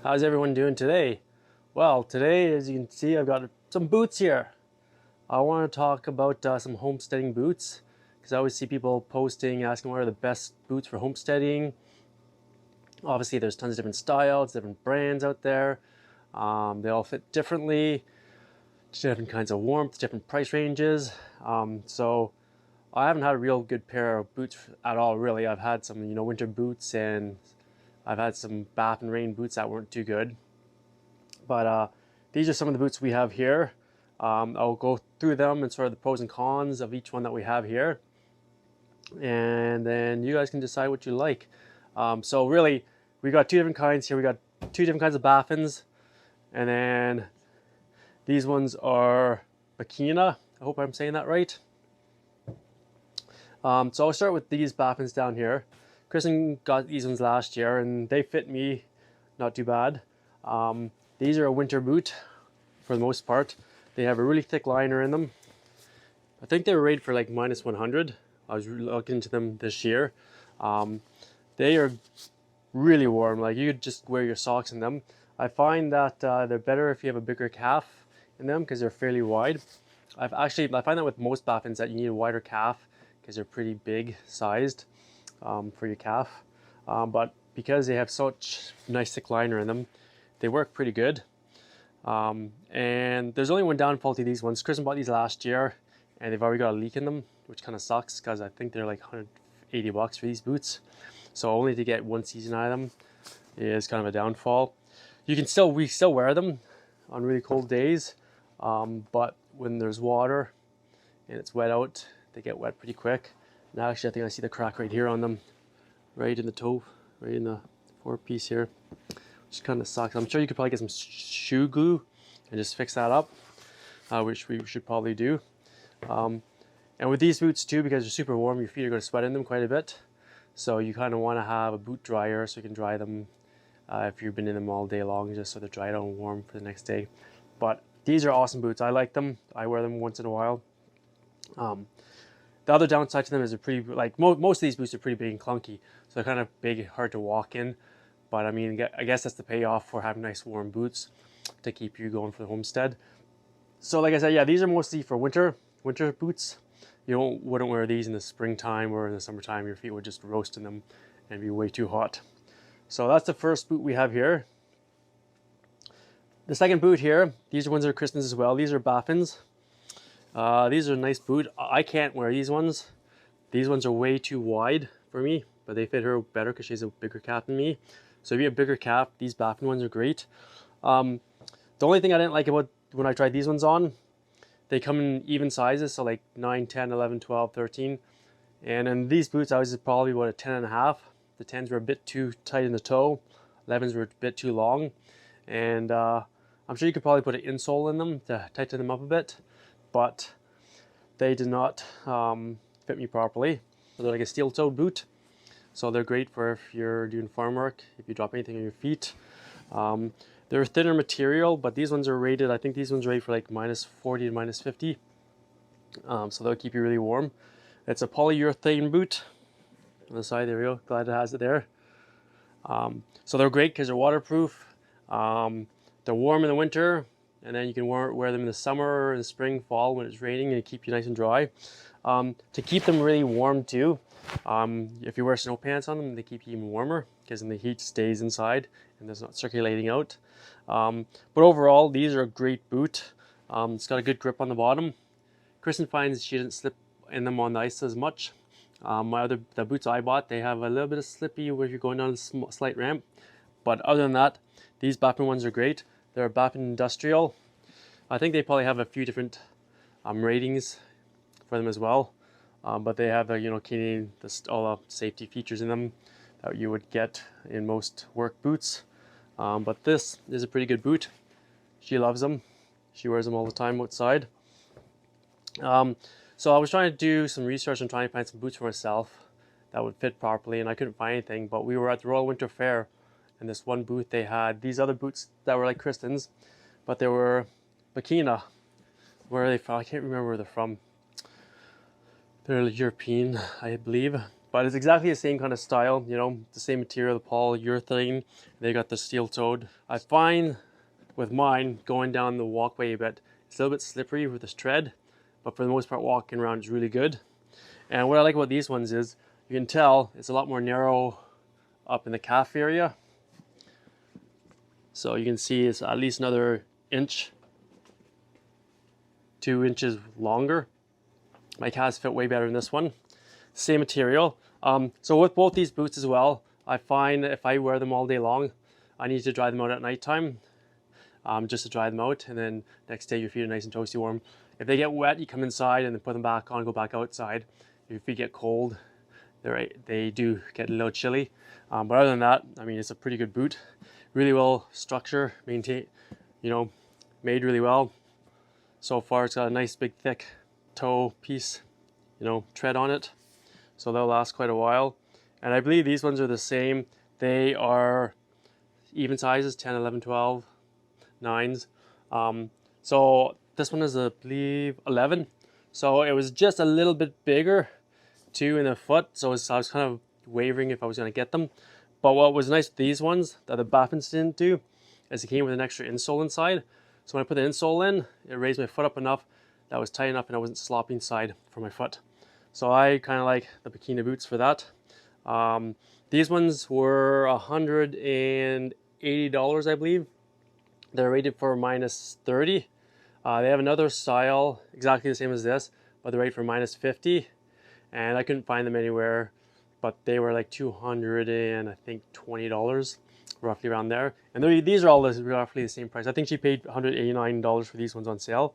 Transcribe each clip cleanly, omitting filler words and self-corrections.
How's everyone doing today? Well, today, as you can see, I've got some boots here. I want to talk about some homesteading boots because I always see people posting, asking what are the best boots for homesteading. Obviously, there's tons of different styles, different brands out there. They all fit differently, different kinds of warmth, different price ranges. So I haven't had a real good pair of boots at all, really. I've had some, winter boots, and I've had some bath and rain boots that weren't too good. But these are some of the boots we have here. I'll go through them and sort of the pros and cons of each one that we have here. And then you guys can decide what you like. So really, we got two different kinds here. We got two different kinds of Baffins. And then these ones are Bakina. I hope I'm saying that right. So I'll start with these Baffins down here. Kristen got these ones last year and they fit me not too bad. These are a winter boot for the most part. They have a really thick liner in them. I think they were rated for like -100. I was looking into them this year. They are really warm. Like you could just wear your socks in them. I find that they're better if you have a bigger calf in them because they're fairly wide. I find that with most Baffins that you need a wider calf because they're pretty big sized for your calf. But because they have such nice thick liner in them, they work pretty good. And there's only one downfall to these ones. Kristen bought these last year and they've already got a leak in them, which kind of sucks because I think they're like 180 bucks for these boots. So only to get one season out of them is kind of a downfall. We still wear them on really cold days, but when there's water and it's wet out, they get wet pretty quick. Now actually I think I see the crack right here on them, right in the toe, right in the forepiece here. Which kind of sucks. I'm sure you could probably get some shoe glue and just fix that up, which we should probably do. And with these boots too, because they're super warm, your feet are going to sweat in them quite a bit. So you kind of want to have a boot dryer so you can dry them if you've been in them all day long, just so they're dried out and warm for the next day. But these are awesome boots. I like them. I wear them once in a while. The other downside to them is they're pretty, like most of these boots are pretty big and clunky. So they're kind of big, hard to walk in. But I mean, I guess that's the payoff for having nice warm boots to keep you going for the homestead. So like I said, yeah, these are mostly for winter boots. You wouldn't wear these in the springtime or in the summertime. Your feet would just roast in them and be way too hot. So that's the first boot we have here. The second boot here, these are ones that are Kristen's as well. These are Baffins. These are a nice boot. I can't wear these ones. These ones are way too wide for me, but they fit her better because she has a bigger calf than me. So if you have a bigger calf, these Baffin ones are great. The only thing I didn't like about when I tried these ones on, they come in even sizes, so like 9, 10, 11, 12, 13. And in these boots, I was probably about a 10.5. The 10s were a bit too tight in the toe. 11s were a bit too long. And I'm sure you could probably put an insole in them to tighten them up a bit, but they did not fit me properly. They're like a steel-toed boot. So they're great for if you're doing farm work, if you drop anything on your feet. They're thinner material, but these ones are rated, I think these ones are rated for like -40 to -50. So they'll keep you really warm. It's a polyurethane boot on the side, there we go, glad it has it there. So they're great because they're waterproof. They're warm in the winter, and then you can wear them in the summer, in the spring, fall when it's raining, and keep you nice and dry. To keep them really warm too, if you wear snow pants on them, they keep you even warmer because then the heat stays inside and it's not circulating out. But overall, these are a great boot. It's got a good grip on the bottom. Kristen finds she didn't slip in them on the ice as much. The boots I bought, they have a little bit of slippy where you're going down a slight ramp. But other than that, these Baffin ones are great. They're Baffin Industrial. I think they probably have a few different ratings for them as well. But they have Canadian, all the safety features in them that you would get in most work boots. But this is a pretty good boot. She loves them. She wears them all the time outside. So I was trying to do some research and trying to find some boots for myself that would fit properly, and I couldn't find anything. But we were at the Royal Winter Fair, and this one booth they had these other boots that were like Kristen's, but they were Bakina. Where are they from? I can't remember where they're from. They're European, I believe. But it's exactly the same kind of style, you know, the same material, the polyurethane. They got the steel toed. I find with mine going down the walkway a bit, it's a little bit slippery with this tread, but for the most part walking around is really good. And what I like about these ones is you can tell it's a lot more narrow up in the calf area. So you can see it's at least another inch, 2 inches longer. My calves fit way better than this one. Same material. So with both these boots as well, I find if I wear them all day long, I need to dry them out at nighttime, just to dry them out, and then next day your feet are nice and toasty warm. If they get wet, you come inside and then put them back on, go back outside. If your feet get cold, they do get a little chilly. But other than that, I mean, it's a pretty good boot. Really well structured, maintained, you know, made really well. So far, it's got a nice big thick toe piece, you know, tread on it. So they'll last quite a while. And I believe these ones are the same. They are even sizes, 10, 11, 12, 9s. So this one is, I believe, 11. So it was just a little bit bigger too in the foot. So I was kind of wavering if I was going to get them. But what was nice with these ones that the Baffins didn't do is it came with an extra insole inside. So when I put the insole in, it raised my foot up enough that was tight enough and I wasn't sloppy inside for my foot. So I kind of like the bikini boots for that. These ones were $180, I believe. They're rated for -30. They have another style exactly the same as this, but they're rated for -50. And I couldn't find them anywhere, but they were like $220, roughly around there. And these are all roughly the same price. I think she paid $189 for these ones on sale.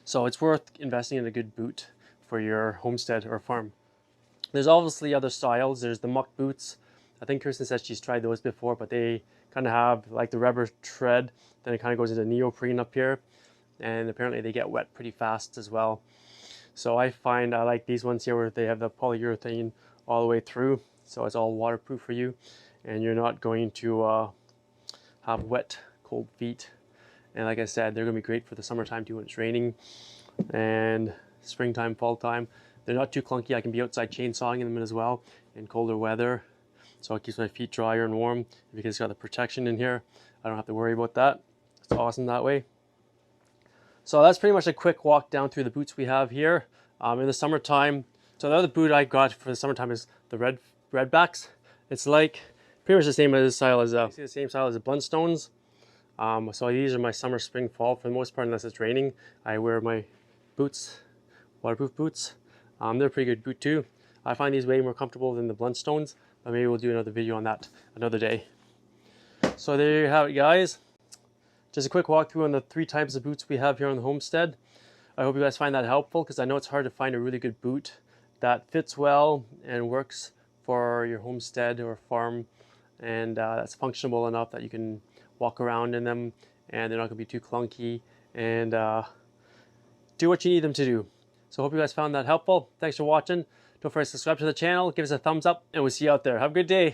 So it's worth investing in a good boot for your homestead or farm. There's obviously other styles. There's the muck boots. I think Kristen said she's tried those before, but they kind of have like the rubber tread, then it kind of goes into neoprene up here, and apparently they get wet pretty fast as well. So I find I like these ones here where they have the polyurethane all the way through, so it's all waterproof for you, and you're not going to have wet, cold feet. And like I said, they're going to be great for the summertime too when it's raining, and springtime, fall time. They're not too clunky. I can be outside chainsawing in them as well in colder weather, so it keeps my feet drier and warm because it's got the protection in here. I don't have to worry about that. It's awesome that way. So that's pretty much a quick walk down through the boots we have here in the summertime. So the other boot I got for the summertime is the redbacks. It's like pretty much the same style as the same style as the Blundstones. So these are my summer, spring, fall for the most part, unless it's raining. I wear my boots, waterproof boots. They're a pretty good boot too. I find these way more comfortable than the Blundstones, but maybe we'll do another video on that another day. So there you have it, guys. Just a quick walkthrough on the 3 types of boots we have here on the homestead. I hope you guys find that helpful, because I know it's hard to find a really good boot that fits well and works for your homestead or farm, and that's functional enough that you can walk around in them and they're not going to be too clunky, and do what you need them to do. So I hope you guys found that helpful. Thanks for watching. Don't forget to subscribe to the channel, give us a thumbs up, and we'll see you out there. Have a good day.